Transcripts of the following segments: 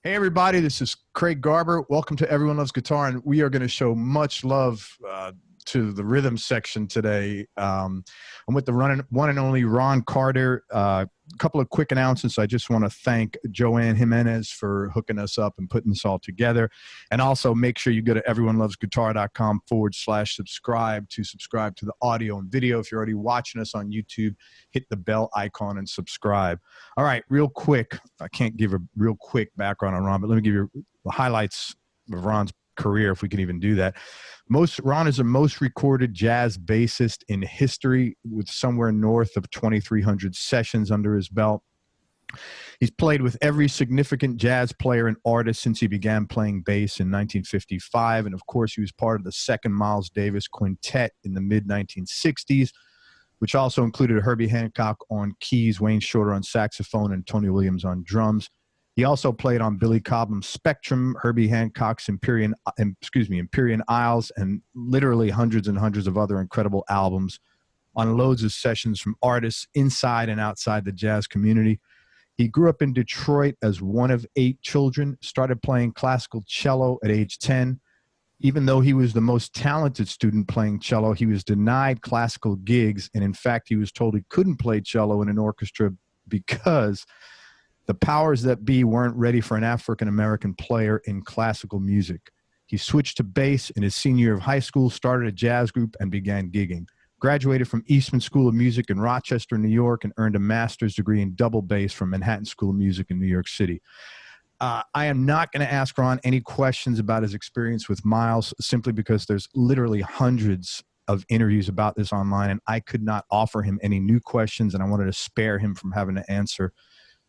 Hey everybody, this is Craig Garber. Welcome to Everyone Loves Guitar, and we are going to show much love to the rhythm section today. I'm with the one and only Ron Carter. A couple of quick announcements. I just want to thank Joanne Jimenez for hooking us up and putting this all together. And also make sure you go to everyonelovesguitar.com/subscribe to subscribe to the audio and video. If you're already watching us on YouTube, hit the bell icon and subscribe. All right, real quick. I can't give a real quick background on Ron, but let me give you the highlights of Ron's career, if we can even do that. Ron is the most recorded jazz bassist in history, with somewhere north of 2,300 sessions under his belt. He's played with every significant jazz player and artist since he began playing bass in 1955. And of course, he was part of the second Miles Davis Quintet in the mid-1960s, which also included Herbie Hancock on keys, Wayne Shorter on saxophone, and Tony Williams on drums. He also played on Billy Cobham's Spectrum, Herbie Hancock's Empyrean Isles, and literally hundreds and hundreds of other incredible albums on loads of sessions from artists inside and outside the jazz community. He grew up in Detroit as one of 8 children, started playing classical cello at age 10. Even though he was the most talented student playing cello, he was denied classical gigs, and in fact, he was told he couldn't play cello in an orchestra because the powers that be weren't ready for an African-American player in classical music. He switched to bass in his senior year of high school, started a jazz group, and began gigging. Graduated from Eastman School of Music in Rochester, New York, and earned a master's degree in double bass from Manhattan School of Music in New York City. I am not going to ask Ron any questions about his experience with Miles, simply because there's literally hundreds of interviews about this online, and I could not offer him any new questions, and I wanted to spare him from having to answer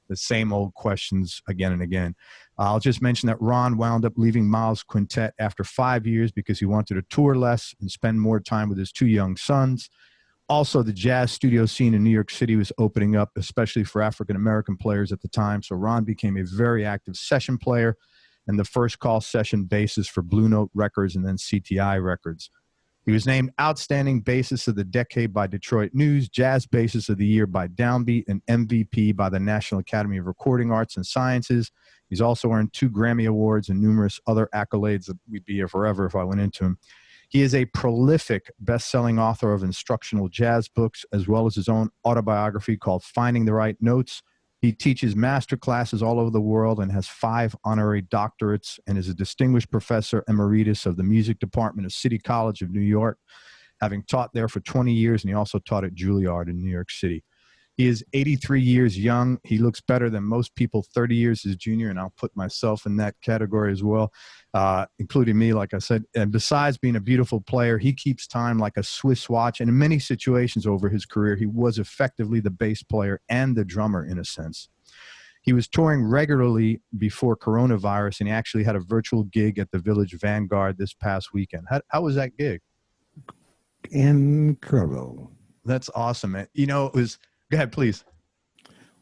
the same old questions again and again. I'll just mention that Ron wound up leaving Miles' quintet after 5 years because he wanted to tour less and spend more time with his 2 young sons. Also, the jazz studio scene in New York City was opening up, especially for African-American players at the time. So Ron became a very active session player and the first call session bassist for Blue Note Records and then CTI Records. He was named Outstanding Bassist of the Decade by Detroit News, Jazz Bassist of the Year by Downbeat, and MVP by the National Academy of Recording Arts and Sciences. He's also earned 2 Grammy Awards and numerous other accolades that we'd be here forever if I went into him. He is a prolific best-selling author of instructional jazz books, as well as his own autobiography called Finding the Right Notes. He teaches masterclasses all over the world and has 5 honorary doctorates, and is a Distinguished Professor Emeritus of the Music Department of City College of New York, having taught there for 20 years, and he also taught at Juilliard in New York City. He is 83 years young. He looks better than most people 30 years his junior, and I'll put myself in that category as well, including me, like I said. And besides being a beautiful player, he keeps time like a Swiss watch, and in many situations over his career, he was effectively the bass player and the drummer in a sense. He was touring regularly before coronavirus, and he actually had a virtual gig at the Village Vanguard this past weekend. How was that gig? Incredible. That's awesome, man. You know, it was... Go ahead, please.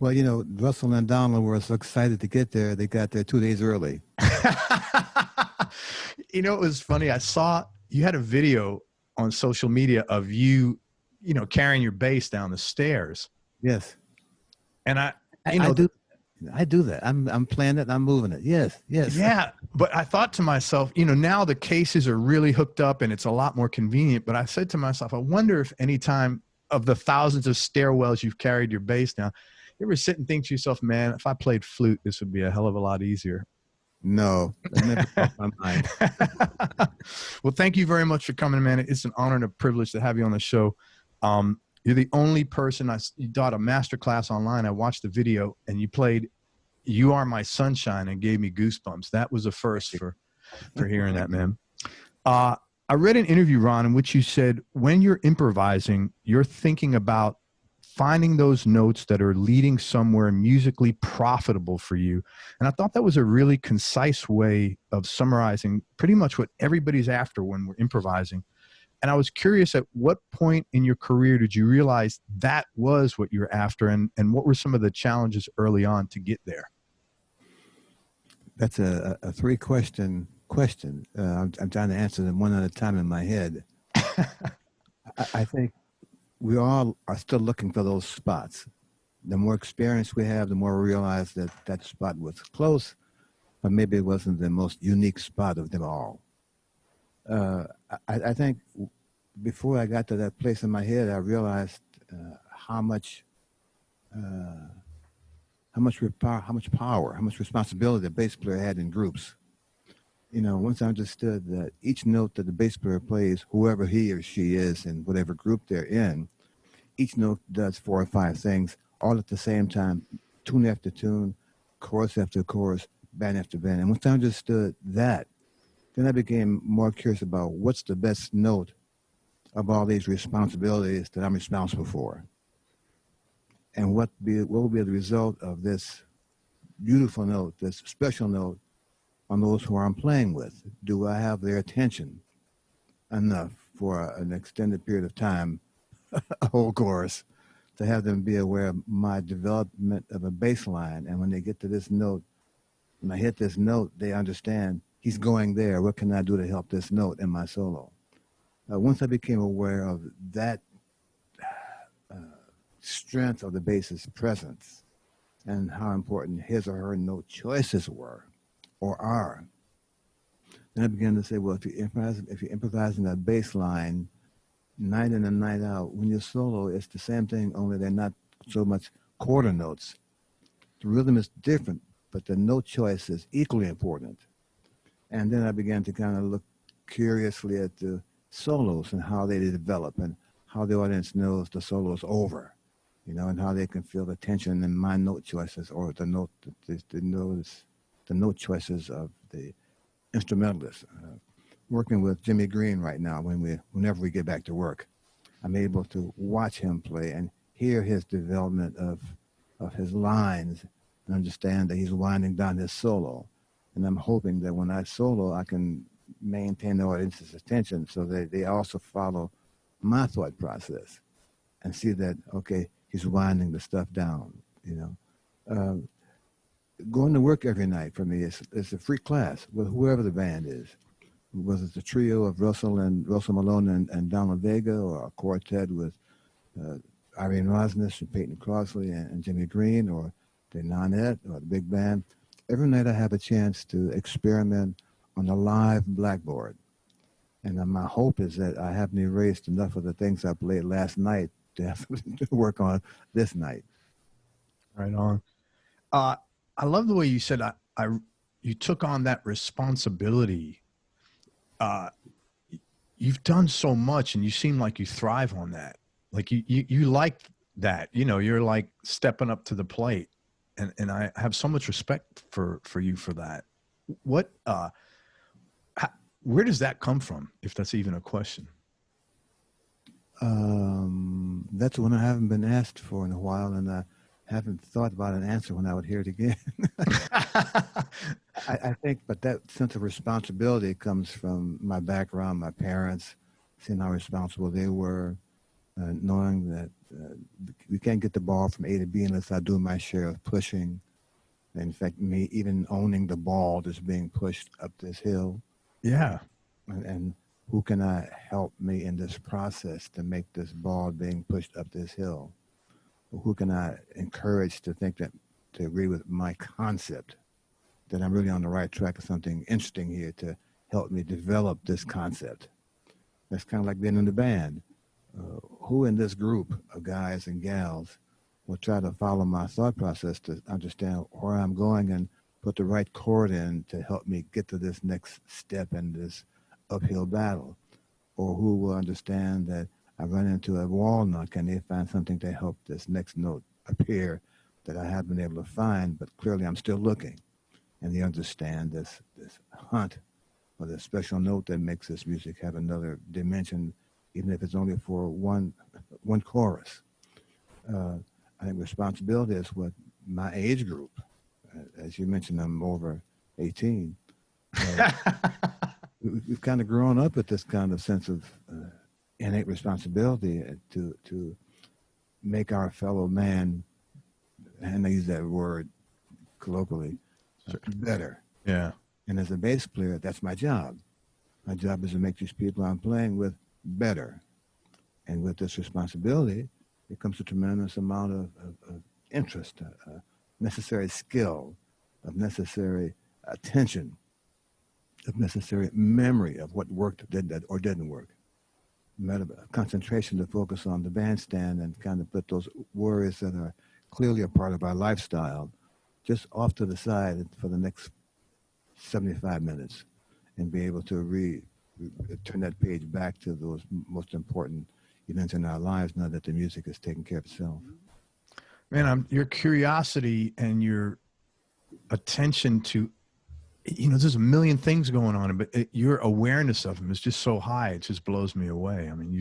Well, you know, Russell and Donald were so excited to get there. They got there 2 days early. You know, it was funny. I saw you had a video on social media of you carrying your bass down the stairs. Yes. And I do that. I'm playing it and I'm moving it. Yes. Yeah. But I thought to myself, now the cases are really hooked up and it's a lot more convenient. But I said to myself, I wonder if any time of the thousands of stairwells you've carried your bass down, you ever sit and think to yourself, man, if I played flute, this would be a hell of a lot easier. No, that never crossed my mind. Well, thank you very much for coming, man. It's an honor and a privilege to have you on the show. You're the only person you taught a master class online. I watched the video and you played You Are My Sunshine and gave me goosebumps. That was a first for hearing that, man. I read an interview, Ron, in which you said when you're improvising, you're thinking about finding those notes that are leading somewhere musically profitable for you. And I thought that was a really concise way of summarizing pretty much what everybody's after when we're improvising. And I was curious, at what point in your career did you realize that was what you're after, and what were some of the challenges early on to get there? That's a 3-question question. I'm trying to answer them one at a time in my head. I think we all are still looking for those spots. The more experience we have, the more we realize that spot was close, but maybe it wasn't the most unique spot of them all. I think before I got to that place in my head, I realized how much power, how much responsibility the bass player had in groups. You know, once I understood that each note that the bass player plays, whoever he or she is in whatever group they're in, each note does 4 or 5 things all at the same time, tune after tune, chorus after chorus, band after band. And once I understood that, then I became more curious about what's the best note of all these responsibilities that I'm responsible for. And what will be the result of this beautiful note, this special note on those who I'm playing with? Do I have their attention enough for an extended period of time, a whole chorus, to have them be aware of my development of a bass line? And when they get to this note, when I hit this note, they understand he's going there. What can I do to help this note in my solo? Once I became aware of that strength of the bass's presence and how important his or her note choices were or are, then I began to say, well, if you're improvising a bass line night in and night out, when you solo, it's the same thing, only they're not so much quarter notes. The rhythm is different, but the note choice is equally important. And then I began to kind of look curiously at the solos and how they develop and how the audience knows the solo is over, you know, and how they can feel the tension in my note choices or the note choices of the instrumentalist. Working with Jimmy Green right now, whenever we get back to work, I'm able to watch him play and hear his development of his lines and understand that he's winding down his solo. And I'm hoping that when I solo, I can maintain the audience's attention so that they also follow my thought process and see that, okay, he's winding the stuff down, you know. Going to work every night for me is a free class with whoever the band is. Was it the trio of Russell Malone and Donald Vega, or a quartet with Irene Rosnes and Peyton Crossley and Jimmy Green, or the Nonette or the big band? Every night I have a chance to experiment on a live blackboard. And my hope is that I haven't erased enough of the things I played last night to have to work on this night. Right on. I love the way you said you took on that responsibility. You've done so much and you seem like you thrive on that. Like you like that, you know, you're like stepping up to the plate, and I have so much respect for you for that. What, where does that come from, if that's even a question? That's one I haven't been asked for in a while, and I haven't thought about an answer when I would hear it again. I think, but that sense of responsibility comes from my background, my parents, seeing how responsible they were, knowing that we can't get the ball from A to B unless I do my share of pushing. In fact, me even owning the ball that's being pushed up this hill. Yeah. And who can I help me in this process to make this ball being pushed up this hill? Who can I encourage to think that, to agree with my concept, that I'm really on the right track of something interesting here to help me develop this concept? That's kind of like being in the band. Who in this group of guys and gals will try to follow my thought process to understand where I'm going and put the right chord in to help me get to this next step in this uphill battle? Or who will understand that I run into a wall knock and they find something to help this next note appear that I haven't been able to find, but clearly I'm still looking. And they understand this hunt or this special note that makes this music have another dimension, even if it's only for one chorus. I think responsibility is what my age group, as you mentioned, I'm over 18. We've kind of grown up with this kind of sense of innate responsibility to make our fellow man, and I use that word colloquially, better. Yeah. And as a bass player, that's my job. My job is to make these people I'm playing with better. And with this responsibility, it comes a tremendous amount of interest, necessary skill, of necessary attention, if necessary, memory of what worked or didn't work, concentration to focus on the bandstand and kind of put those worries that are clearly a part of our lifestyle just off to the side for the next 75 minutes and be able to turn that page back to those most important events in our lives now that the music is taking care of itself. Man, your curiosity and your attention to, there's a million things going on, but your awareness of them is just so high. It just blows me away. I mean,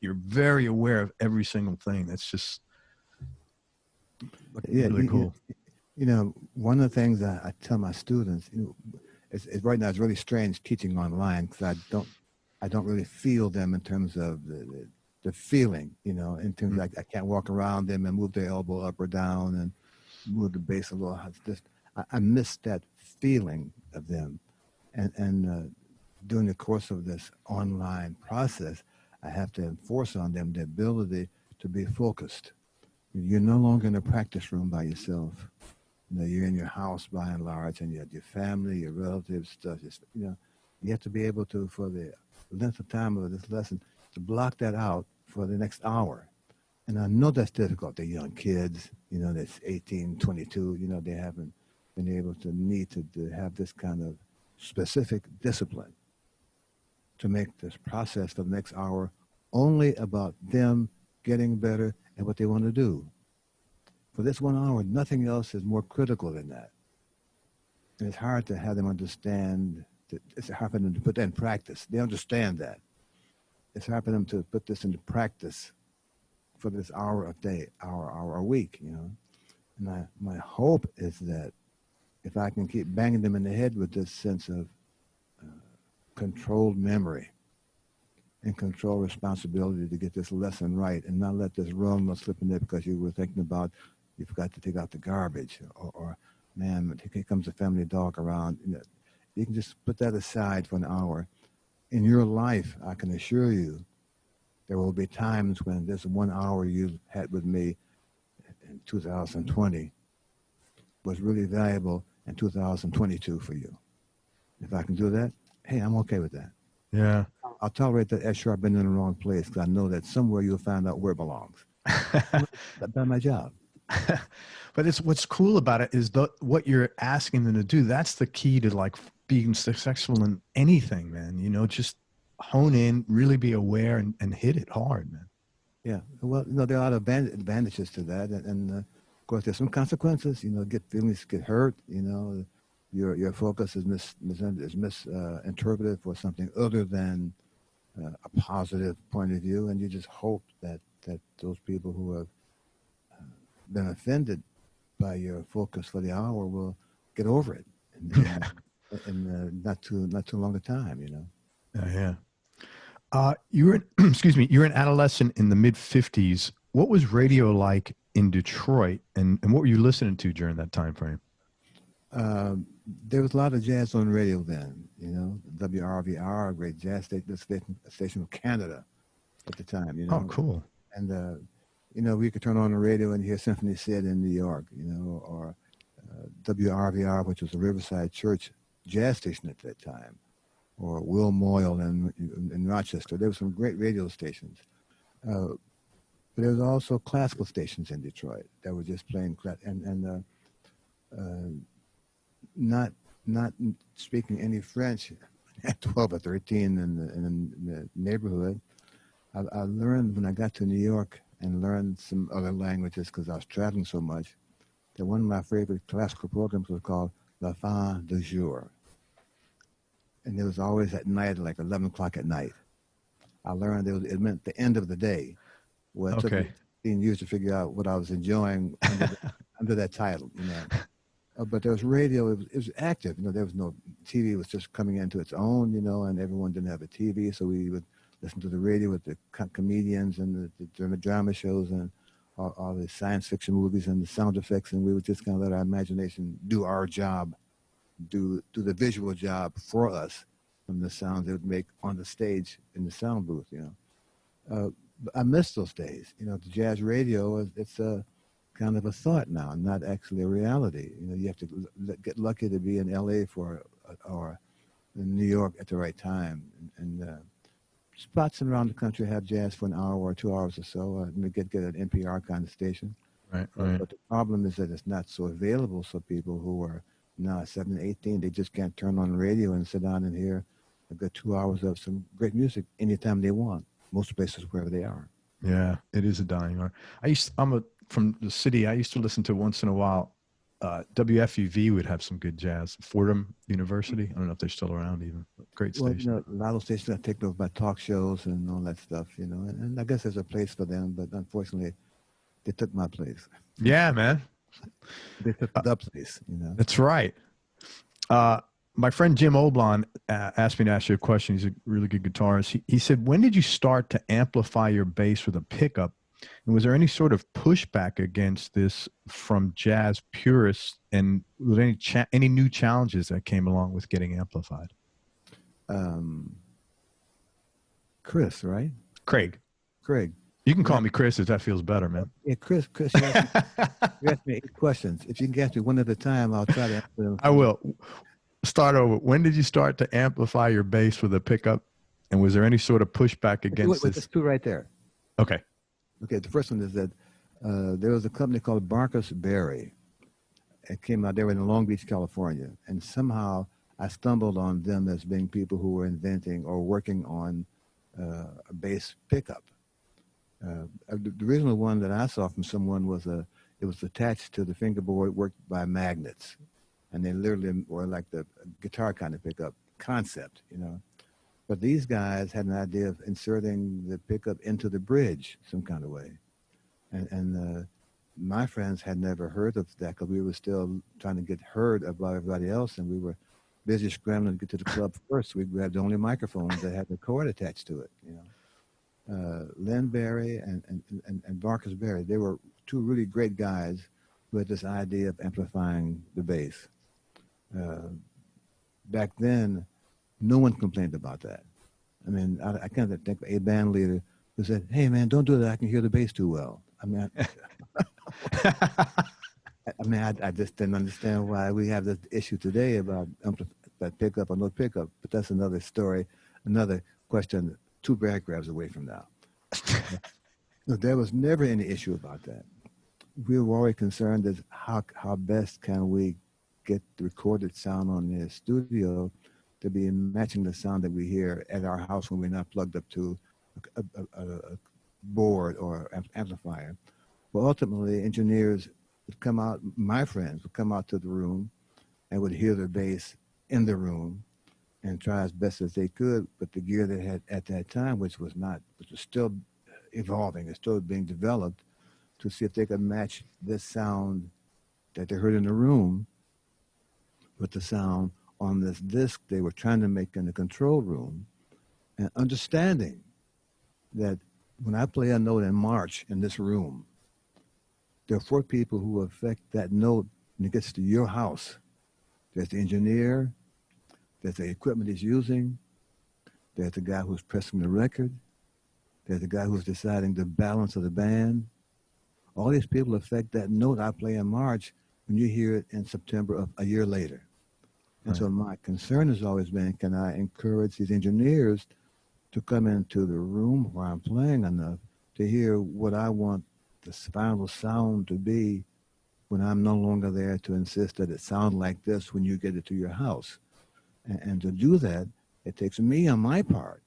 you're very aware of every single thing. That's just really cool. One of the things I tell my students, right now it's really strange teaching online because I don't really feel them in terms of the feeling, in terms of I can't walk around them and move their elbow up or down and move the bass a little. I miss that feeling of them. And during the course of this online process, I have to enforce on them the ability to be focused. You're no longer in a practice room by yourself. You're in your house by and large, and you have your family, your relatives, stuff. You have to be able to, for the length of time of this lesson, to block that out for the next hour. And I know that's difficult. They're young kids, that's 18, 22, they haven't been able to have this kind of specific discipline to make this process for the next hour only about them getting better at what they want to do. For this 1 hour, nothing else is more critical than that. And it's hard to have them understand, it's hard for them to put that in practice. They understand that. It's hard for them to put this into practice for this hour a day, hour a week, And my hope is that if I can keep banging them in the head with this sense of controlled memory and controlled responsibility to get this lesson right and not let this run slip in there because you were thinking about you forgot to take out the garbage or man, here comes a family dog around. You can just put that aside for an hour. In your life, I can assure you, there will be times when this 1 hour you had with me in 2020 was really valuable in 2022 for you. If I can do that, hey, I'm okay with that. Yeah. I'll tolerate that extra I've been in the wrong place because I know that somewhere you'll find out where it belongs. I've done my job. But what's cool about it is what you're asking them to do. That's the key to like being successful in anything, man. Just hone in, really be aware and hit it hard, man. Yeah. Well, there are a lot of advantages to that. And of course, there's some consequences, feelings get hurt, your focus is misinterpreted for something other than a positive point of view. And you just hope that those people who have been offended by your focus for the hour will get over it in not too long a time, Yeah. You were, excuse me, you're an adolescent in the mid 50s. What was radio like in Detroit and what were you listening to during that time frame? There was a lot of jazz on radio then, WRVR, a great jazz station of Canada at the time, Oh, cool. And, we could turn on the radio and hear Symphony Said in New York, or WRVR, which was a Riverside Church jazz station at that time, or Will Moyle in Rochester. There were some great radio stations. But there was also classical stations in Detroit that were just playing, and not speaking any French at 12 or 13 in the neighborhood. I learned when I got to New York and learned some other languages because I was traveling so much, that one of my favorite classical programs was called La Fin de Jour. And it was always at night, like 11 o'clock at night. I learned it meant the end of the day. Well, it took me 15 years to figure out what I was enjoying under that title, But there was radio, it was active. There was no TV, was just coming into its own, and everyone didn't have a TV, so we would listen to the radio with the comedians and the drama shows and all the science fiction movies and the sound effects, and we would just kind of let our imagination do our job, do the visual job for us from the sounds it would make on the stage in the sound booth, I miss those days. The jazz radio, it's kind kind of a thought now, not actually a reality. You have to get lucky to be in LA or in New York at the right time. And spots around the country have jazz for an hour or 2 hours or so. Get an NPR kind of station. Right. But the problem is that it's not so available. So people who are now 17, 18, they just can't turn on the radio and sit down and hear a good 2 hours of some great music anytime they want. Most places wherever they are. Yeah, it is a dying art. From the city. I used to listen to once in a while. WFUV would have some good jazz. Fordham University. I don't know if they're still around even. Great station. Well, a lot of stations are taken over by talk shows and all that stuff, and I guess there's a place for them, but unfortunately, they took my place. Yeah, man. They took the place, That's right. My friend Jim Oblon asked me to ask you a question. He's a really good guitarist. He said, when did you start to amplify your bass with a pickup? And was there any sort of pushback against this from jazz purists? And was there any new challenges that came along with getting amplified? Chris, right? Craig. You can call me Chris if that feels better, man. Yeah, Chris, you asked me 8 questions. If you can ask me one at a time, I'll try to answer them. I will. Start over. When did you start to amplify your bass with a pickup? And was there any sort of pushback against this? There's 2 right there. Okay. The first one is that there was a company called Barkus Berry. It came out there in Long Beach, California. And somehow I stumbled on them as being people who were inventing or working on a bass pickup. The original one that I saw from someone was it was attached to the fingerboard, worked by magnets. And they literally were like the guitar kind of pickup concept, But these guys had an idea of inserting the pickup into the bridge some kind of way. And my friends had never heard of that because we were still trying to get heard about everybody else. And we were busy scrambling to get to the club first. We grabbed the only microphones that had the cord attached to it, Len Berry and Barkus Berry, they were 2 really great guys who had this idea of amplifying the bass. Back then, no one complained about that. I mean, I can't think of a band leader who said, "Hey, man, don't do that. I can hear the bass too well." I mean, I just didn't understand why we have this issue today about pickup or no pickup. But that's another story, another question 2 paragraphs away from now. No, there was never any issue about that. We were always concerned as how best can we get the recorded sound on the studio to be matching the sound that we hear at our house when we're not plugged up to a board or amplifier. Well, ultimately, engineers would come out, my friends would come out to the room and would hear the bass in the room and try as best as they could with the gear they had at that time, which was still evolving, it's still being developed, to see if they could match this sound that they heard in the room with the sound on this disc they were trying to make in the control room, and understanding that when I play a note in March in this room, there are 4 people who affect that note when it gets to your house. There's the engineer, there's the equipment he's using, there's the guy who's pressing the record, there's the guy who's deciding the balance of the band. All these people affect that note I play in March when you hear it in September of a year later. And so my concern has always been, can I encourage these engineers to come into the room where I'm playing enough to hear what I want the final sound to be when I'm no longer there to insist that it sound like this when you get it to your house. And to do that, it takes me on my part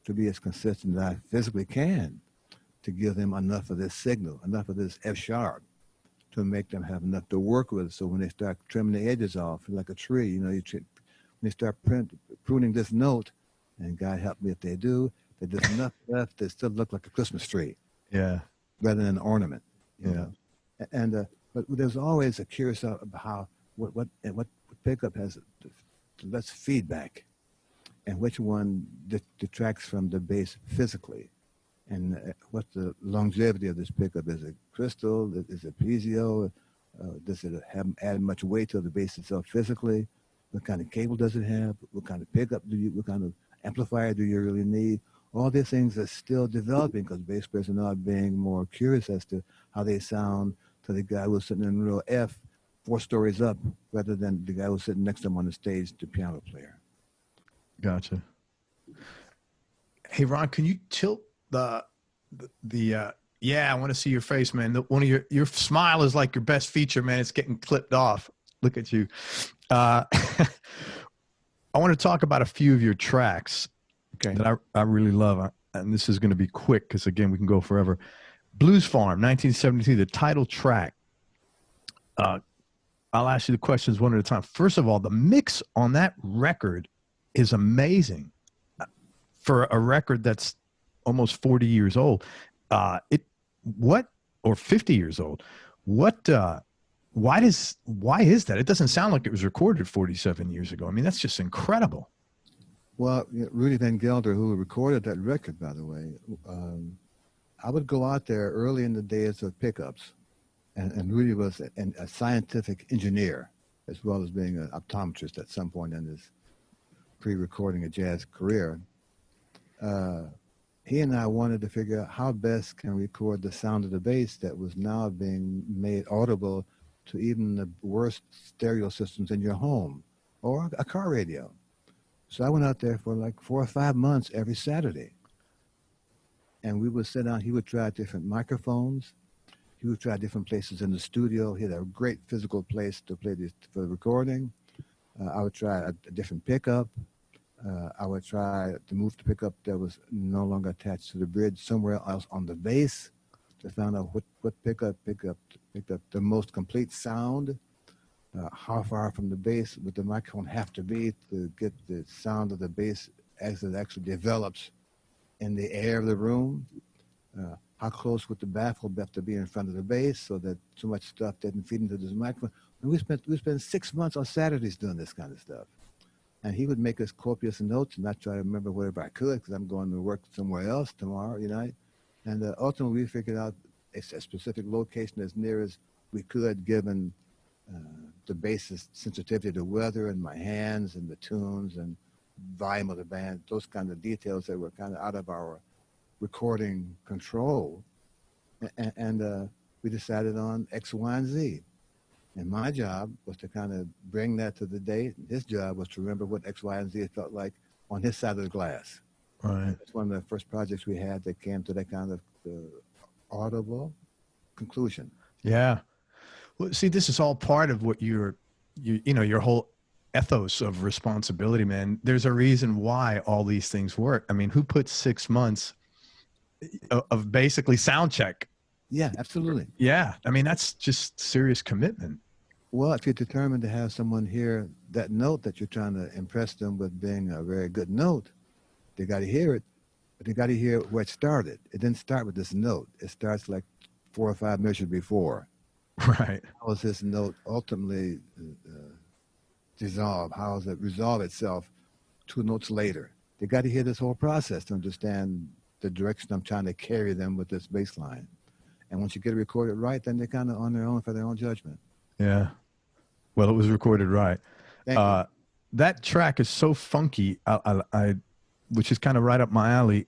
to be as consistent as I physically can to give them enough of this signal, enough of this F sharp, to make them have enough to work with. So when they start trimming the edges off, like a tree, when they start pruning this note, and God help me if they do, that there's enough left that still look like a Christmas tree. Yeah. Rather than an ornament, And but there's always a curious about what pickup has less feedback, and which one detracts from the bass physically. And what's the longevity of this pickup? Is it crystal? Is it piezo? Does it add much weight to the bass itself physically? What kind of cable does it have? What kind of pickup what kind of amplifier do you really need? All these things are still developing because bass players are now being more curious as to how they sound to the guy who was sitting in row F, 4 stories up, rather than the guy who was sitting next to him on the stage, the piano player. Gotcha. Hey, Ron, can you tilt yeah, I want to see your face, man. One of your smile is like your best feature, man. It's getting clipped off. Look at you. I want to talk about a few of your tracks that I really love. And this is going to be quick because, again, we can go forever. Blues Farm, 1972, the title track. I'll ask you the questions one at a time. First of all, the mix on that record is amazing for a record that's almost 40 years old. Or 50 years old. Why is that? It doesn't sound like it was recorded 47 years ago. I mean, that's just incredible. Well, Rudy Van Gelder, who recorded that record, by the way, I would go out there early in the days of pickups, and Rudy was a scientific engineer as well as being an optometrist at some point in his pre-recording a jazz career. He and I wanted to figure out how best can we record the sound of the bass that was now being made audible to even the worst stereo systems in your home or a car radio. So I went out there for like 4 or 5 months every Saturday. And we would sit down, he would try different microphones. He would try different places in the studio. He had a great physical place to play this for the recording. I would try a different pickup. I would try to move the pickup that was no longer attached to the bridge somewhere else on the bass to find out what pickup picked up the most complete sound, how far from the bass would the microphone have to be to get the sound of the bass as it actually develops in the air of the room, how close would the baffle have to be in front of the bass so that too much stuff didn't feed into this microphone. And we spent 6 months on Saturdays doing this kind of stuff. And he would make us copious notes, and I try to remember whatever I could because I'm going to work somewhere else tomorrow, And ultimately, we figured out a specific location as near as we could, given the bass's sensitivity to weather and my hands and the tunes and volume of the band, those kind of details that were kind of out of our recording control. And we decided on X, Y, and Z. And my job was to kind of bring that to the date. His job was to remember what X, Y, and Z felt like on his side of the glass. Right. It's one of the first projects we had that came to that kind of audible conclusion. Yeah. Well, see, this is all part of what your whole ethos of responsibility, man. There's a reason why all these things work. I mean, who puts 6 months of basically sound check? Yeah, absolutely. Yeah. I mean, that's just serious commitment. Well, if you're determined to have someone hear that note that you're trying to impress them with being a very good note, they got to hear it, but they got to hear where it started. It didn't start with this note. It starts like 4 or 5 measures before. Right. How does this note ultimately dissolve? How does it resolve itself 2 notes later? They got to hear this whole process to understand the direction I'm trying to carry them with this bass line. And once you get it recorded right, then they're kind of on their own for their own judgment. Yeah. Well, it was recorded right. That track is so funky, which is kind of right up my alley.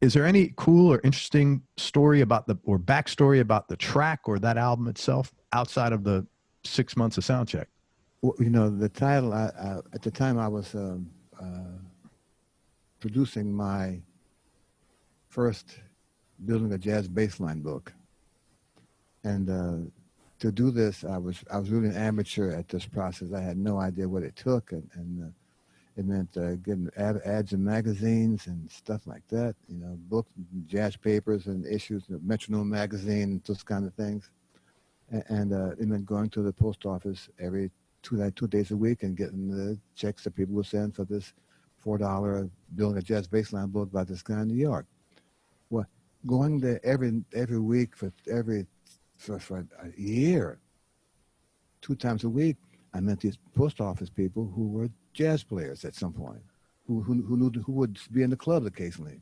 Is there any cool or interesting story or backstory about the track or that album itself outside of the 6 months of sound check? Well, the title, at the time I was producing my first Building a Jazz Bassline book. And to do this, I was really an amateur at this process. I had no idea what it took, and it meant getting ads in magazines and stuff like that, books, jazz papers and issues, Metronome magazine, those kind of things. And it meant going to the post office every 2 days a week and getting the checks that people would send for this $4 Building a Jazz Bassline book by this guy in New York. Well, going there every week for a year, 2 times a week, I met these post office people who were jazz players at some point, who would be in the club occasionally.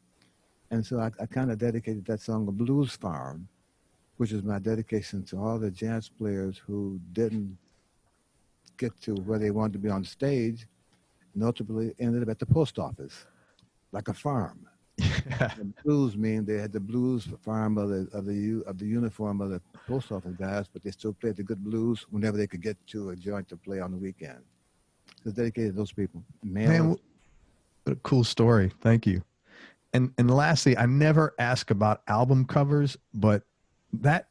And so I kind of dedicated that song, The Blues Farm, which is my dedication to all the jazz players who didn't get to where they wanted to be on stage and ultimately ended up at the post office, like a farm. Yeah. And blues mean they had the blues farm of the uniform of the post office guys, but they still played the good blues whenever they could get to a joint to play on the weekend. It's dedicated to those people, Man, male. what a cool story. Thank you. And lastly, I never ask about album covers, but that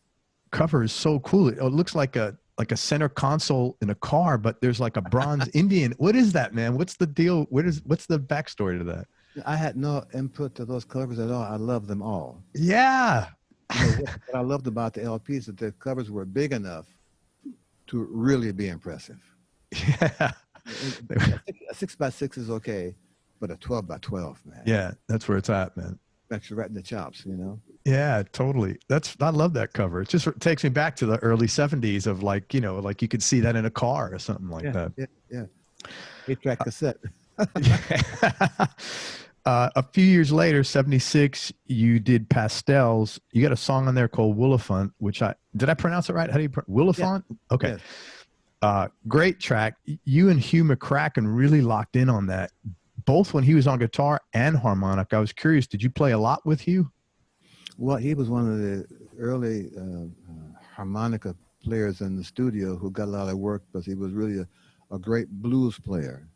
cover is so cool. It looks like a center console in a car, but there's like a bronze Indian. What is that, man? What's the deal? What's the backstory to that? I had no input to those covers at all. I love them all. Yeah. You know what I loved about the LPs is that the covers were big enough to really be impressive. Yeah. A 6x6 is okay, but a 12x12, man, Yeah, that's where it's at, man. makes you right in the chops, you know. Yeah, totally. I love that cover. It just takes me back to the early 70s of like, like you could see that in a car or something like Yeah, that. yeah. 8-track cassette. A few years later, 76, you did Pastels. You got a song on there called Willifant, which did I pronounce it right? How do you Willifant? Yeah. Okay. Yes. Great track. You and Hugh McCracken really locked in on that, both when he was on guitar and harmonic. I was curious, did you play a lot with Hugh? Well, he was one of the early harmonica players in the studio who got a lot of work because he was really a great blues player.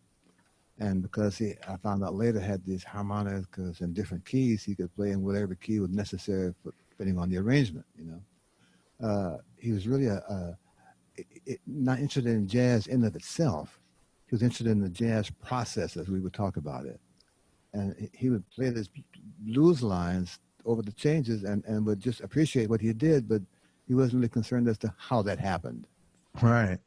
And because I found out later, had these harmonicas in different keys, he could play in whatever key was necessary for depending on the arrangement, you know. He was really not interested in jazz in of itself. He was interested in the jazz process, as we would talk about it. And he would play these blues lines over the changes and would just appreciate what he did, but he wasn't really concerned as to how that happened. Right.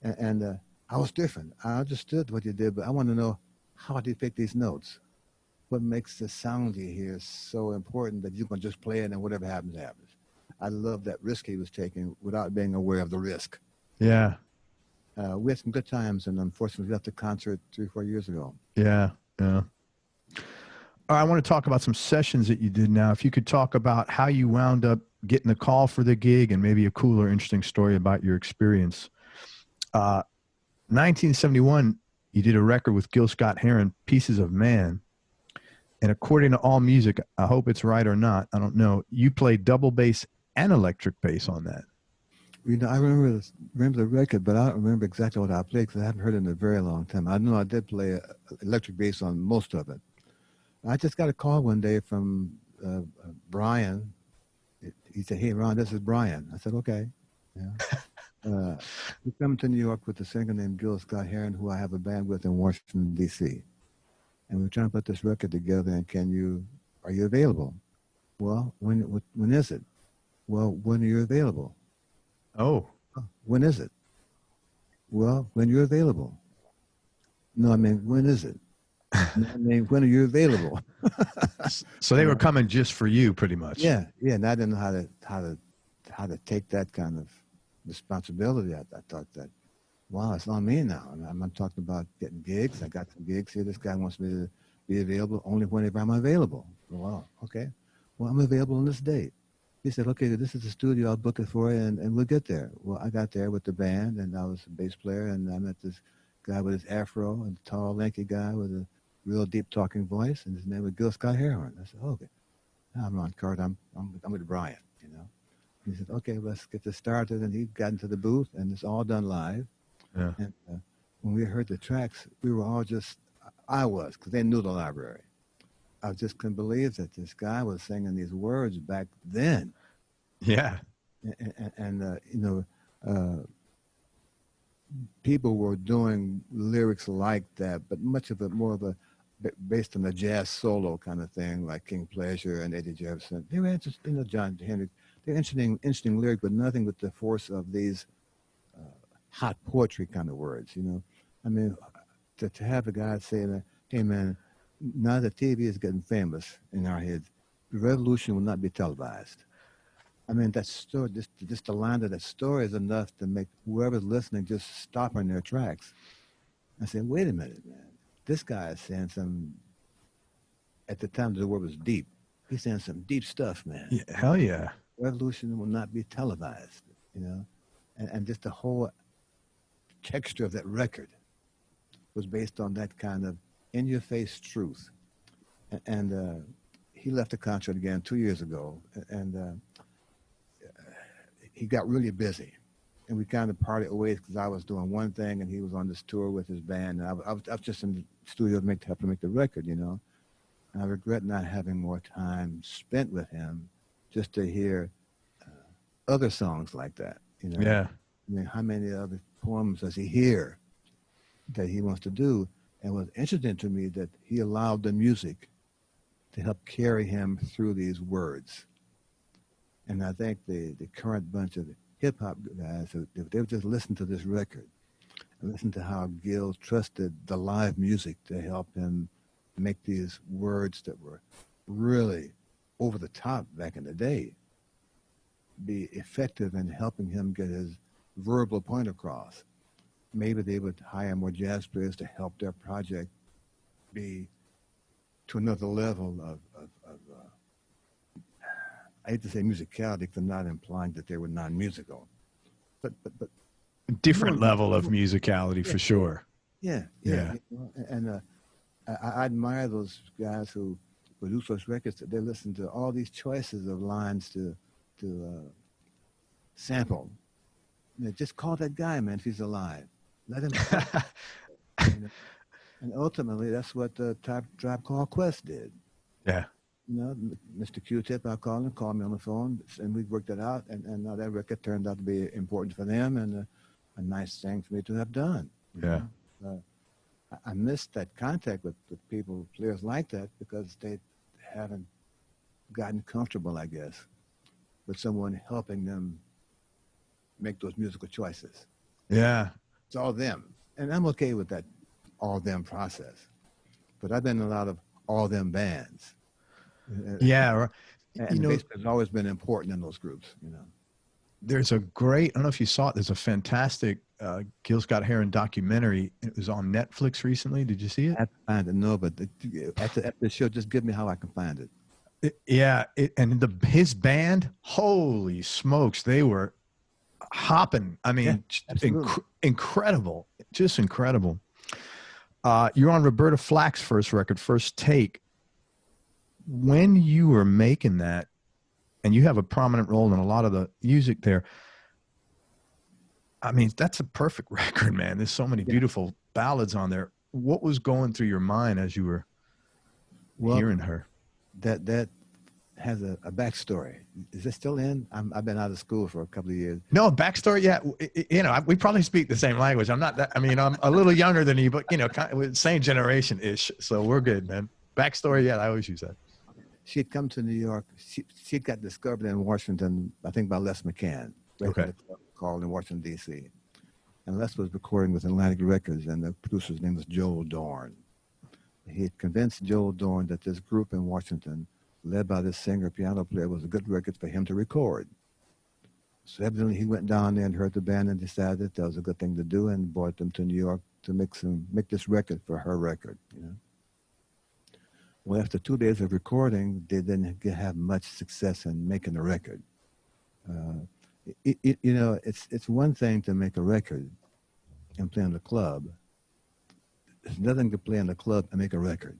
And I was different. I understood what you did, but I want to know, how do you pick these notes? What makes the sound you hear so important that you can just play it and whatever happens, happens? I love that risk he was taking without being aware of the risk. Yeah. We had some good times, and unfortunately, we left the concert 3 or 4 years ago. Yeah. Yeah. I want to talk about some sessions that you did now. If you could talk about how you wound up getting the call for the gig and maybe a cool or interesting story about your experience. 1971, you did a record with Gil Scott-Heron, Pieces of Man. And according to AllMusic, I hope it's right or not, I don't know, you played double bass and electric bass on that. You know, I remember the record, but I don't remember exactly what I played because I haven't heard it in a very long time. I know I did play electric bass on most of it. I just got a call one day from Brian. He said, "Hey, Ron, this is Brian." I said, "Okay." Yeah. He's coming to New York with a singer named Gil Scott-Heron, who I have a band with in Washington, D.C. And we're trying to put this record together, and are you available? Well, when is it? Well, when are you available? Oh. When is it? Well, when you're available. No, I mean, when is it? No, I mean, when are you available? So they were coming just for you, pretty much. Yeah. And I didn't know how to take that kind of responsibility. I thought that, wow, it's on me now. I'm talking about getting gigs. I got some gigs here. This guy wants me to be available only whenever I'm available. Wow, okay. Well, I'm available on this date. He said, "Okay, this is the studio. I'll book it for you, and we'll get there." Well, I got there with the band, and I was a bass player, and I met this guy with his afro, and a tall, lanky guy with a real deep talking voice, and his name was Gil Scott-Heron. I said, "Okay, I'm Ron Kirk. I'm with Brian, you know." He said, "Okay, let's get this started," and he got into the booth, and it's all done live. Yeah. And when we heard the tracks, we were all just, because they knew the library. I just couldn't believe that this guy was singing these words back then. Yeah. And people were doing lyrics like that, but much of it more of a based on a jazz solo kind of thing, like King Pleasure and Eddie Jefferson. They were interesting, John Henry. They're interesting lyrics, but nothing with the force of these hot poetry kind of words. I mean, to have a guy say that, "Hey man, now that TV is getting famous in our heads, the revolution will not be televised." I mean, that story, just the line of that story is enough to make whoever's listening just stop in their tracks. I said, "Wait a minute, man. This guy is saying some, at the time the word was deep. He's saying some deep stuff, man. Yeah, hell yeah. Revolution will not be televised, and just the whole texture of that record was based on that kind of in-your-face truth. And he left the concert again 2 years ago, and he got really busy. And we kind of parted ways because I was doing one thing and he was on this tour with his band. And I was just in the studio to help him make the record, you know. And I regret not having more time spent with him just to hear other songs like that, you know. Yeah. I mean, how many other poems does he hear that he wants to do? And it was interesting to me that he allowed the music to help carry him through these words. And I think the current bunch of hip-hop guys, if they would just listen to this record and listen to how Gil trusted the live music to help him make these words that were really over the top back in the day, be effective in helping him get his verbal point across. Maybe they would hire more jazz players to help their project be to another level of I hate to say musicality because I'm not implying that they were non-musical, but different level of musicality, yeah, for sure. Yeah. You know, and I admire those guys who produce those records. They listen to all these choices of lines to sample. You know, just call that guy, man, if he's alive. Let him. You know? And ultimately, that's what the Tribe Called Quest did. Yeah. You know, Mr. Q-Tip, I called him, called me on the phone, and we worked it out. And now that record turned out to be important for them and a nice thing for me to have done. Yeah. I missed that contact with people, players like that, because they haven't gotten comfortable, I guess, with someone helping them make those musical choices. Yeah. It's all them. And I'm okay with that all them process. But I've been in a lot of all them bands. Yeah. And the bass has always been important in those groups, you know. There's a great, I don't know if you saw it, there's a fantastic Gil Scott-Heron documentary. It was on Netflix recently. Did you see it? I have to find it. No, but after the show, just give me how I can find it. His band, holy smokes, they were hopping. I mean, incredible, just incredible. You're on Roberta Flack's first record, First Take. When you were making that, and you have a prominent role in a lot of the music there, I mean, that's a perfect record, man. There's so many beautiful ballads on there. What was going through your mind as you were hearing her? That has a backstory. Is it still in? I've been out of school for a couple of years. No, backstory. Yeah, you know, we probably speak the same language. I'm not that. I mean, I'm a little younger than you, but you know, kind of same generation ish. So we're good, man. Backstory. Yeah, I always use that. She'd come to New York. She got discovered in Washington, I think, by Les McCann. Okay. Called in Washington, D.C. And Les was recording with Atlantic Records, and the producer's name was Joel Dorn. He had convinced Joel Dorn that this group in Washington, led by this singer, piano player, was a good record for him to record. So evidently he went down there and heard the band and decided that was a good thing to do and brought them to New York to make this record for her record, you know. Well, after 2 days of recording, they didn't have much success in making the record. You know, it's one thing to make a record and play in the club. It's nothing to play in the club and make a record.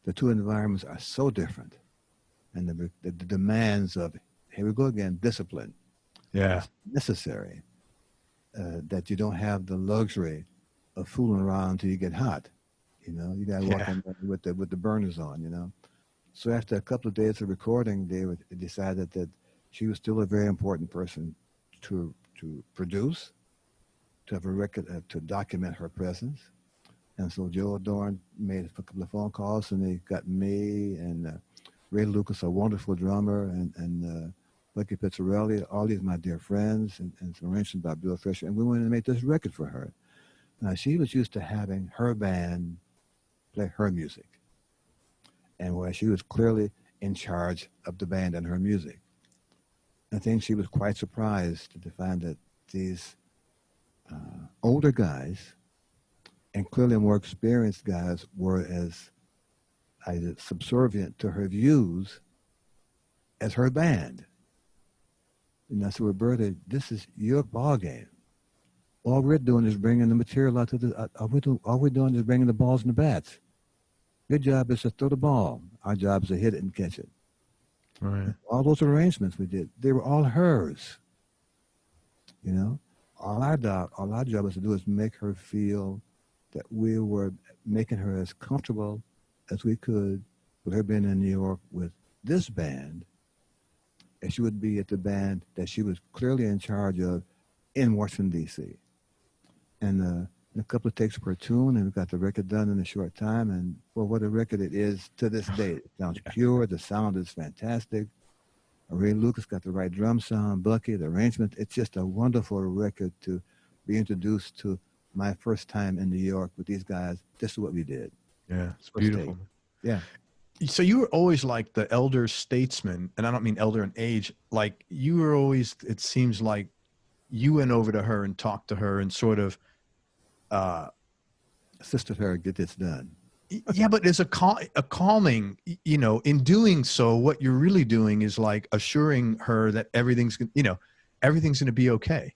The two environments are so different, and the demands of, here we go again, discipline. Yeah, is necessary. That you don't have the luxury of fooling around until you get hot. You know, you got to walk in with the burners on. You know, so after a couple of days of recording, they decided that she was still a very important person to produce, to have a record, to document her presence. And so Joel Dorn made a couple of phone calls, and they got me and Ray Lucas, a wonderful drummer, and Lucky Pizzarelli, all these my dear friends, and some arrangements by Bill Fisher, and we went and made this record for her. Now, she was used to having her band play her music, and where she was clearly in charge of the band and her music. I think she was quite surprised to find that these older guys and clearly more experienced guys were as subservient to her views as her band. And I said, Roberta, this is your ball game. All we're doing is bringing the material out to all we're doing is bringing the balls and the bats. Your job is to throw the ball. Our job is to hit it and catch it. Right. All those arrangements we did, they were all hers. You know, all our job was to do is make her feel that we were making her as comfortable as we could with her being in New York with this band, as she would be at the band that she was clearly in charge of in Washington, D.C. And a couple of takes per tune, and we got the record done in a short time. And well, what a record it is to this day. It sounds pure. The sound is fantastic. Ray Lucas got the right drum sound, Bucky, the arrangement. It's just a wonderful record to be introduced to my first time in New York with these guys. This is what we did. Yeah, it's First beautiful. take. Yeah. So you were always like the elder statesman, and I don't mean elder in age. Like you were always, it seems like you went over to her and talked to her and sort of, assisted her get this done. yeah, but there's a calming, you know, in doing so, what you're really doing is like assuring her that everything's, you know, everything's going to be okay.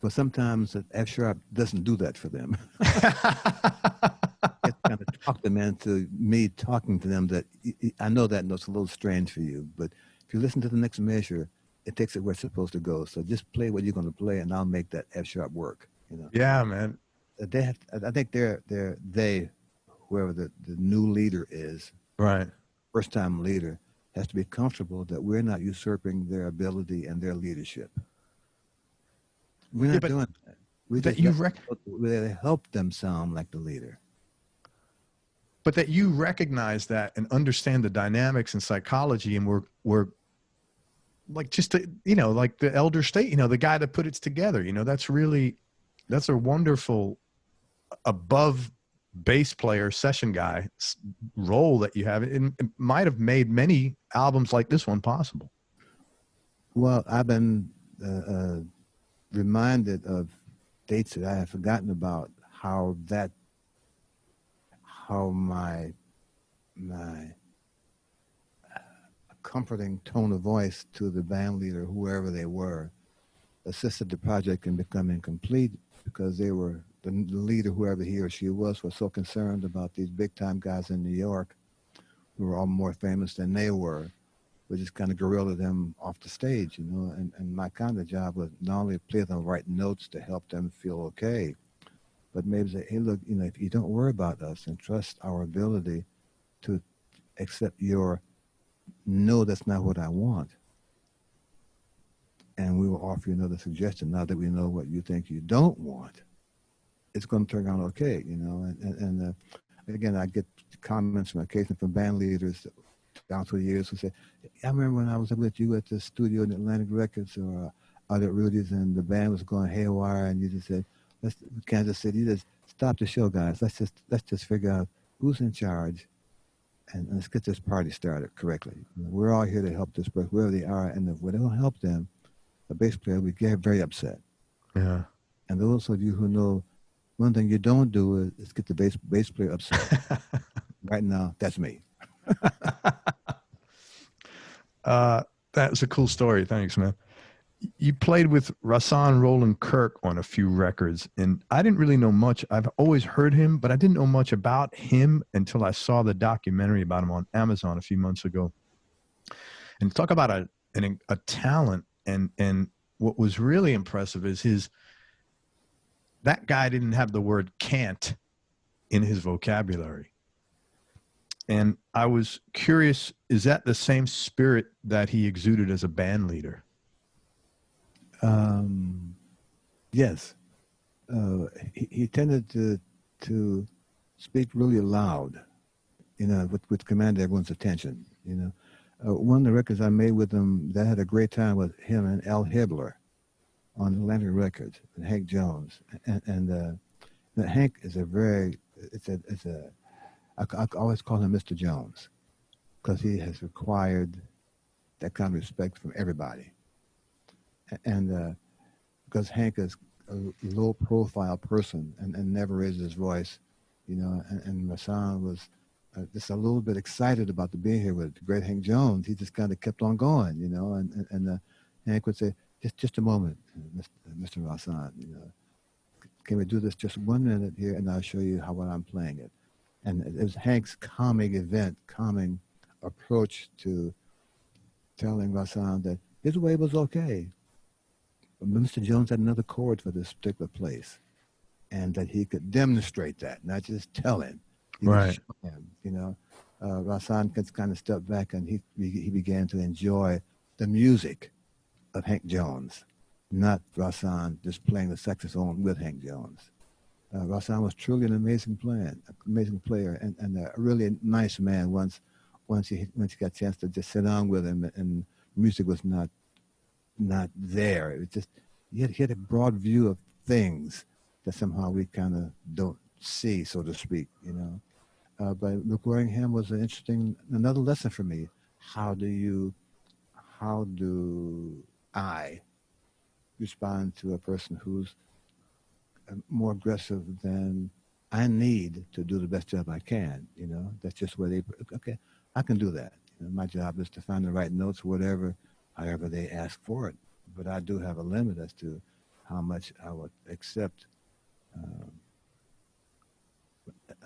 But sometimes F sharp doesn't do that for them. It kind of talked them into me talking to them that I know that note's a little strange for you, but if you listen to the next measure, it takes it where it's supposed to go. So just play what you're going to play, and I'll make that F sharp work. You know. Yeah, man. They have, I think they, whoever the new leader is, Right. first time leader, has to be comfortable that we're not usurping their ability and their leadership. We're not doing that. We But just you we help them sound like the leader. but that you recognize that and understand the dynamics and psychology, and we're like just the, you know, like the elder state, you know, the guy that put it together, you know, that's a wonderful above bass player session guy role that you have. It might have made many albums like this one possible. Well, I've been reminded of dates that I have forgotten about, how my comforting tone of voice to the band leader, whoever they were, assisted the project in becoming complete, because they were the leader, whoever he or she was so concerned about these big time guys in New York who were all more famous than they were. We just kind of guerrilla them off the stage, you know, and my kind of job was not only play them right notes to help them feel okay, but maybe say, hey, look, you know, if you don't worry about us and trust our ability to accept your no, that's not what I want, and we will offer you another suggestion now that we know what you think you don't want, it's going to turn out okay, you know. And again, I get comments from occasionally from band leaders down through the years who say, I remember when I was with you at the studio in Atlantic Records or out at Rudy's, and the band was going haywire, and you just said, Kansas City, you just stop the show, guys. Let's just figure out who's in charge, and let's get this party started correctly. You know, we're all here to help this person, wherever they are, and if we don't help them, the bass player would get very upset. Yeah. And those of you who know, one thing you don't do is get the bass player upset. Right now, that's me. That's a cool story. Thanks, man. You played with Rahsaan Roland Kirk on a few records, and I didn't really know much. I've always heard him, but I didn't know much about him until I saw the documentary about him on Amazon a few months ago. And talk about a talent, and what was really impressive is that guy didn't have the word can't in his vocabulary. And I was curious, is that the same spirit that he exuded as a band leader? Yes. He tended to speak really loud, you know, which commanded everyone's attention, you know. One of the records I made with him that I had a great time with him and Al Hibbler on Atlantic Records, and Hank Jones. And Hank is I always call him Mr. Jones, because he has required that kind of respect from everybody. And because Hank is a low-profile person and never raises his voice, you know, and Rahsaan was just a little bit excited about being here with the great Hank Jones. He just kind of kept on going, you know, and Hank would say, just a moment, Mr. Rahsaan, you know, can we do this just 1 minute here, and I'll show you what I'm playing it. And it was Hank's calming approach to telling Rahsaan that his way was okay. But Mr. Jones had another chord for this particular place, and that he could demonstrate that, not just tell him. He could Right. show him, you know. Rahsaan kind of stepped back, and he began to enjoy the music of Hank Jones, not Rahsaan just playing the saxophone with Hank Jones. Rahsaan was truly an amazing player, and a really nice man. Once you got a chance to just sit down with him, and music was not there. It was just he had a broad view of things that somehow we kind of don't see, so to speak. You know, but recording him was another lesson for me. How do I respond to a person who's more aggressive than I need to do the best job I can? You know, that's just where okay, I can do that. You know, my job is to find the right notes, however they ask for it. But I do have a limit as to how much I would accept,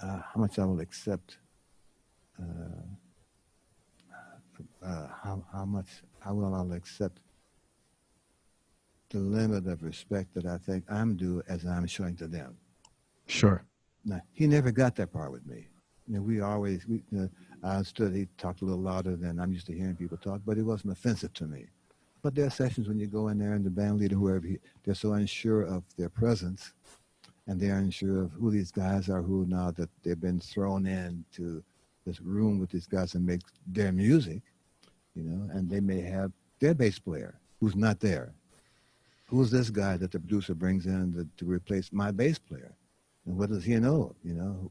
how much I will accept, how well I'll accept the limit of respect that I think I'm due as I'm showing to them. Sure. Now, he never got that part with me. You know, I understood he talked a little louder than I'm used to hearing people talk, but it wasn't offensive to me. But there are sessions when you go in there and the band leader, whoever, they're so unsure of their presence, and they're unsure of who these guys are, who now that they've been thrown into this room with these guys and make their music, you know, and they may have their bass player who's not there. Who's this guy that the producer brings in to replace my bass player? And what does he know? You know,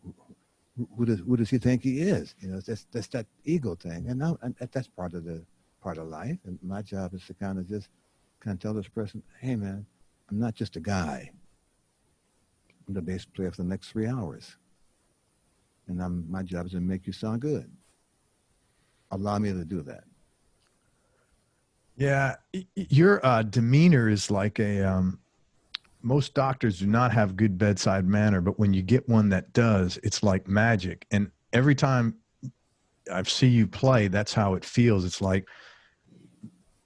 who does he think he is? You know, that's that ego thing, and that's part of life. And my job is to kind of tell this person, hey man, I'm not just a guy. I'm the bass player for the next 3 hours, and my job is to make you sound good. Allow me to do that. Yeah, your demeanor is like most doctors do not have good bedside manner, but when you get one that does, it's like magic. And every time I see you play, that's how it feels. It's like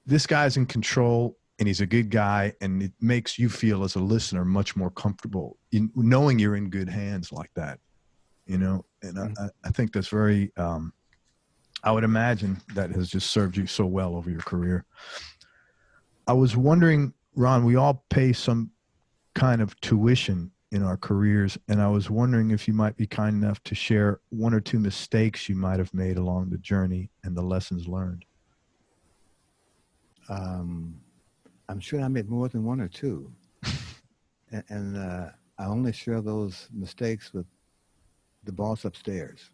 this guy's in control and he's a good guy, and it makes you feel as a listener much more comfortable in knowing you're in good hands like that, you know? And I think that's very, I would imagine that has just served you so well over your career. I was wondering, Ron, we all pay some kind of tuition in our careers, and I was wondering if you might be kind enough to share one or two mistakes you might have made along the journey and the lessons learned. I'm sure I made more than one or two, and I only share those mistakes with the boss upstairs.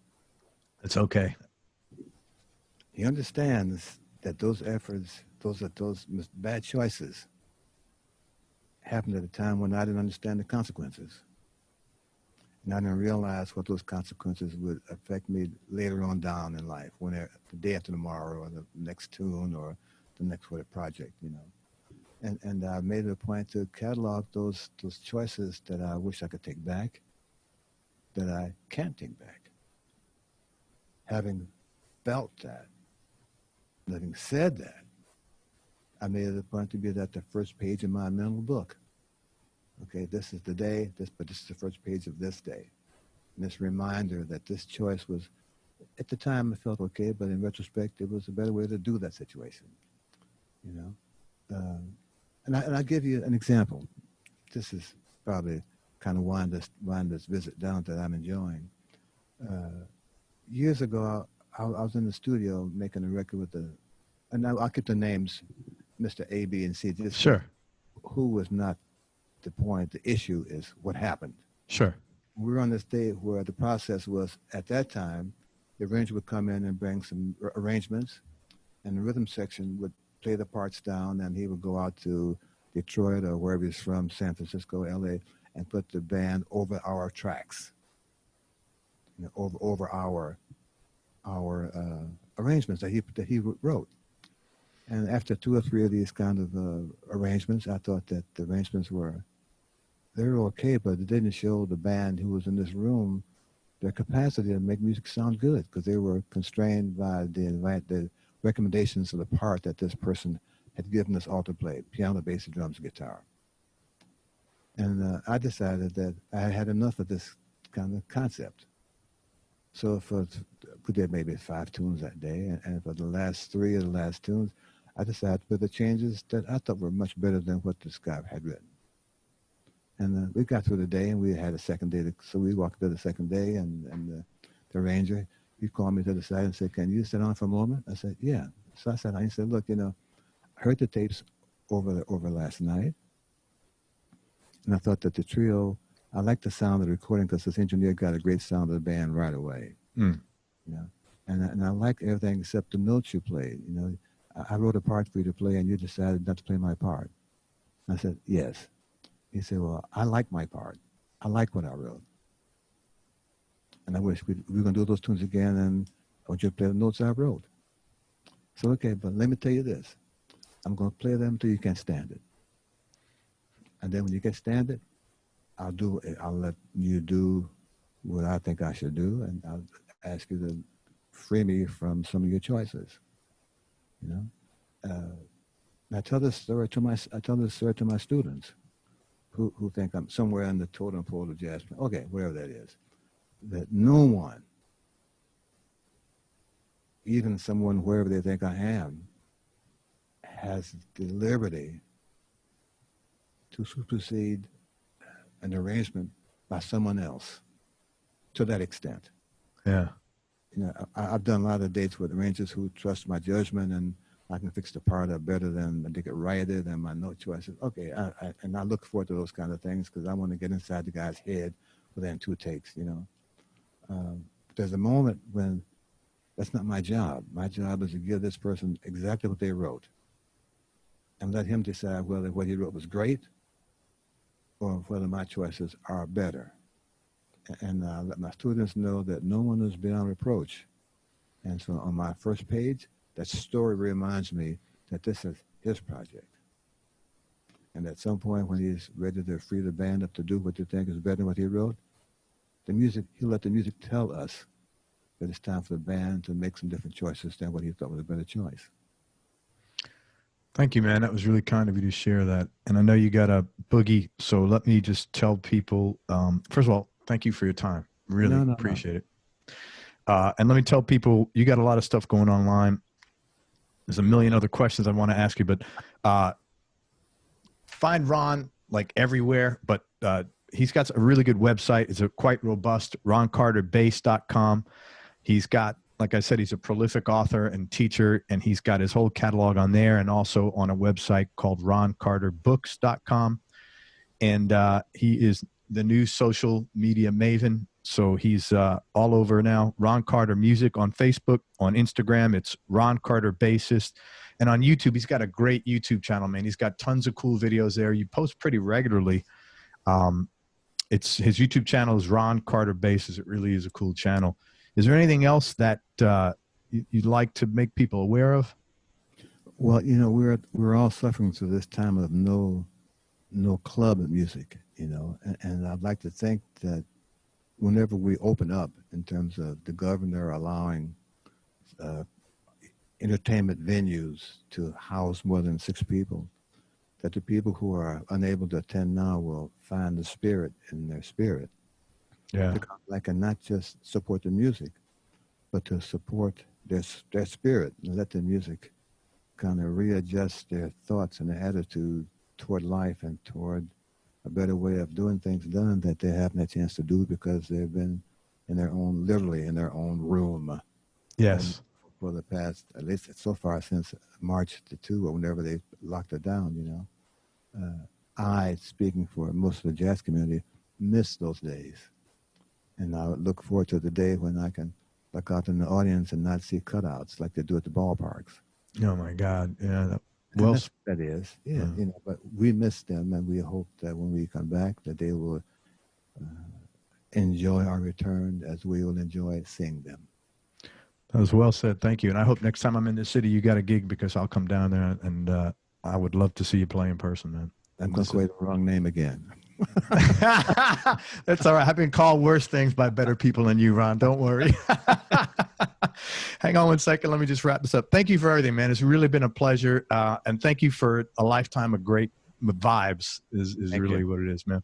It's okay. He understands that those efforts, those bad choices, happened at a time when I didn't understand the consequences. And I didn't realize what those consequences would affect me later on down in life, when the day after tomorrow, or the next tune, or the next project, you know. And I made it a point to catalog those choices that I wish I could take back, that I can't take back. Having felt that, having said that, I made it a point to be at the first page of my mental book. Okay, this is the day, but this is the first page of this day. And this reminder that this choice was, at the time it felt okay, but in retrospect, it was a better way to do that situation. You know, and I'll give you an example. This is probably kind of wind this visit down that I'm enjoying. Years ago, I was in the studio making a record with and I'll keep the names, Mr. A, B, and C. Just Sure. Who was not the point. The issue is what happened. Sure. We were on this day where the process was, at that time, the arranger would come in and bring some arrangements, and the rhythm section would play the parts down, and he would go out to Detroit or wherever he's from, San Francisco, LA, and put the band over our tracks, you know, over our arrangements that he wrote. And after 2 or 3 of these kind of arrangements, I thought that the arrangements were okay, but it didn't show the band who was in this room their capacity to make music sound good, because they were constrained by the recommendations of the part that this person had given us all to play: piano, bass, drums, guitar. And I decided that I had enough of this kind of concept. So we did maybe 5 tunes that day, and for the last 3 of the last tunes, I decided to put the changes that I thought were much better than what this guy had written. And we got through the day, and we had a second day. So we walked through the second day, and the arranger, he called me to the side and said, "Can you sit down for a moment?" I said, "Yeah." So I sat down. He said, "Look, I heard the tapes over last night, and I thought that the trio, I liked the sound of the recording because this engineer got a great sound of the band right away. And I liked everything except the notes you played. I wrote a part for you to play, and you decided not to play my part." I said, "Yes." He said, "Well, I like my part. I like what I wrote. And I wish we were going to do those tunes again, and I want you to play the notes I wrote." So, okay, but let me tell you this. I'm going to play them until you can't stand it. And then when you can stand it, I'll let you do what I think I should do, and I'll ask you to free me from some of your choices. I tell this story to my students who think I'm somewhere in the totem pole of jazz. Okay, wherever that is, that no one, even someone wherever they think I am, has the liberty to supersede an arrangement by someone else to that extent. Yeah. I've done a lot of dates with arrangers who trust my judgment, and I can fix the part up better than they could write it, and my note choices. Okay, and I look forward to those kind of things because I want to get inside the guy's head within 2 takes. There's a moment when that's not my job. My job is to give this person exactly what they wrote, and let him decide whether what he wrote was great or whether my choices are better. And let my students know that no one is beyond reproach. And so on my first page, that story reminds me that this is his project. And at some point when he's ready to free the band up to do what you think is better than what he wrote, he'll let the music tell us that it's time for the band to make some different choices than what he thought was a better choice. Thank you, man. That was really kind of you to share that. And I know you got a boogie, so let me just tell people, first of all, thank you for your time. Really appreciate it. And let me tell people, you got a lot of stuff going online. There's a million other questions I want to ask you, but find Ron like everywhere, but he's got a really good website. It's quite robust, roncarterbass.com. He's got, like I said, he's a prolific author and teacher, and he's got his whole catalog on there and also on a website called roncarterbooks.com. And he is the new social media maven. So he's all over now. Ron Carter Music on Facebook, on Instagram. It's Ron Carter Bassist. And on YouTube, he's got a great YouTube channel, man. He's got tons of cool videos there. You post pretty regularly. His YouTube channel is Ron Carter Bassist. It really is a cool channel. Is there anything else that you'd like to make people aware of? Well, we're all suffering through this time of no club music, and I'd like to think that whenever we open up in terms of the governor allowing entertainment venues to house more than 6 people, that the people who are unable to attend now will find the spirit in their spirit. Yeah. Because I can not just support the music, but to support their spirit and let the music kind of readjust their thoughts and their attitude toward life and toward a better way of doing things done that they haven't had a chance to do because they've been literally in their own room. Yes. And for the past, at least so far since March the 2 or whenever they locked it down, I, speaking for most of the jazz community, miss those days. And I look forward to the day when I can look out in the audience and not see cutouts like they do at the ballparks. Oh my God. Yeah. That is. Yeah. But we miss them, and we hope that when we come back that they will enjoy our return as we will enjoy seeing them. That was well said. Thank you. And I hope next time I'm in this city, you got a gig, because I'll come down there, and I would love to see you play in person, man. I'm going to say the wrong name again. That's all right. I've been called worse things by better people than you, Ron. Don't worry. Hang on one second. Let me just wrap this up. Thank you for everything, man. It's really been a pleasure. And thank you for a lifetime of great vibes is really what it is, man.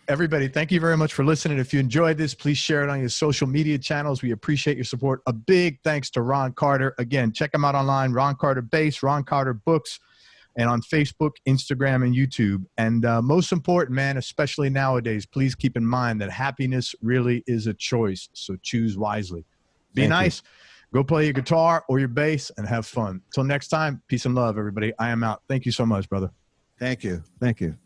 Everybody, thank you very much for listening. If you enjoyed this, please share it on your social media channels. We appreciate your support. A big thanks to Ron Carter. Again, check him out online, Ron Carter Bass, Ron Carter Books, and on Facebook, Instagram, and YouTube. And most important, man, especially nowadays, please keep in mind that happiness really is a choice. So choose wisely. Be nice. Go play your guitar or your bass and have fun. Till next time, peace and love, everybody. I am out. Thank you so much, brother. Thank you. Thank you.